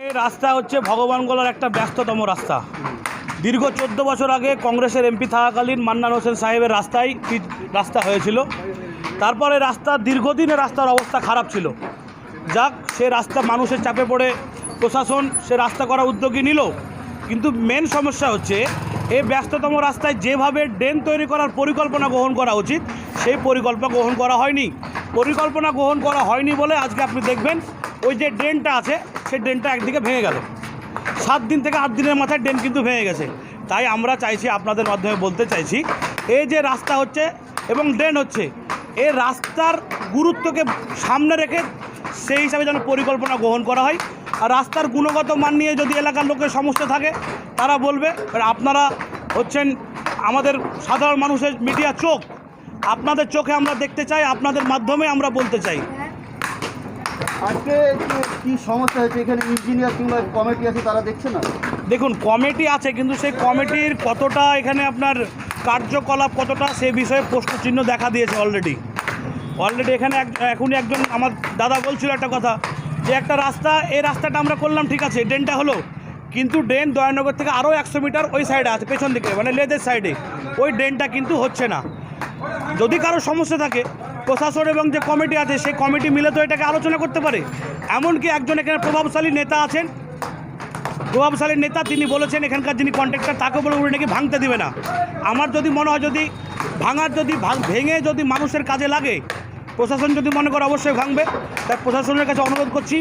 এই রাস্তা হচ্ছে ভগবানগোলার একটা ব্যস্ততম রাস্তা। দীর্ঘ 14 বছর আগে কংগ্রেসের এমপি থাকাকালীন মান্নান হোসেন সাহেবের রাস্তা হয়েছিল। তারপরে দীর্ঘদিনের রাস্তার অবস্থা খারাপ ছিল। যাক, সে রাস্তা মানুষের চাপে পড়ে প্রশাসন সে রাস্তা করার উদ্যোগী নিল, কিন্তু মেন সমস্যা হচ্ছে এই ব্যস্ততম রাস্তায় যেভাবে ড্রেন তৈরি করার পরিকল্পনা গ্রহণ করা উচিত সেই পরিকল্পনা গ্রহণ করা হয়নি বলে আজকে আপনি দেখবেন ওই যে ড্রেনটা আছে সেই ড্রেনটা একদিকে ভেঙে গেল। 7 দিন থেকে 8 দিনের মাথায় ড্রেন কিন্তু ভেঙে গেছে। তাই আমরা চাইছি, আপনাদের মাধ্যমে বলতে চাইছি, এই যে রাস্তা হচ্ছে এবং ড্রেন হচ্ছে, এই রাস্তার গুরুত্বকে সামনে রেখে সেই হিসাবে যেন পরিকল্পনা গ্রহণ করা হয়। আর রাস্তার গুণগত মান নিয়ে যদি এলাকার লোকের সমস্যা থাকে তারা বলবে। আপনারা হচ্ছেন আমাদের সাধারণ মানুষের মিডিয়া চোখ, আপনাদের চোখে আমরা দেখতে চাই, আপনাদের মাধ্যমে আমরা বলতে চাই। আজকে কি সমস্যা হয়েছে? এখানে ইঞ্জিনিয়ার কিংবা কমিটি আছে, তারা দেখছে না? দেখুন, কমিটি আছে, কিন্তু সেই কমিটির কতটা এখানে আপনার কার্যকলাপ কতটা সে বিষয়ে প্রশ্নচিহ্ন দেখা দিয়েছে অলরেডি এখানে এখনই একজন আমার দাদা বলছিল একটা কথা, যে একটা রাস্তা, এই রাস্তাটা আমরা করলাম, ঠিক আছে, ড্রেনটা হলো, কিন্তু ড্রেন দয়ানগর থেকে আরও 100 মিটার ওই সাইডে আছে, পেছন দিকে মানে লেদের সাইডে, ওই ড্রেনটা কিন্তু হচ্ছে না। যদি কারো সমস্যা থাকে প্রশাসন এবং যে কমিটি আছে সেই কমিটি মিলে তো এটাকে আলোচনা করতে পারে। এমনকি একজন এখানে প্রভাবশালী নেতা তিনি বলেছেন, এখানকার যিনি কন্ট্রাক্টর তাকে বলে উনি নাকি ভাঙতে দিবে না। আমার যদি মনে হয় ভেঙে যদি মানুষের কাজে লাগে, প্রশাসন যদি মনে করে অবশ্যই ভাঙবে। তাই প্রশাসনের কাছে অনুরোধ করছি,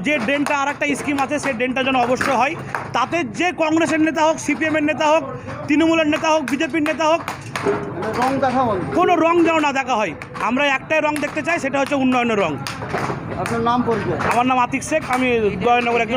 যে ড্রেনটা আর একটা স্কিম আছে সেই ড্রেনটা যেন অবশ্যই হয়। তাতে যে কংগ্রেসের নেতা হোক, সিপিএমের নেতা হোক, তৃণমূলের নেতা হোক, বিজেপির নেতা হোক, রং দেখা হবে, কোনো রং যেন না দেখা হয়। আমরা একটাই রং দেখতে চাই, সেটা হচ্ছে উন্নয়নের রং। আপনার নাম পরিচয়? আমার নাম আতিক শেখ, আমি দয়ানগর একজন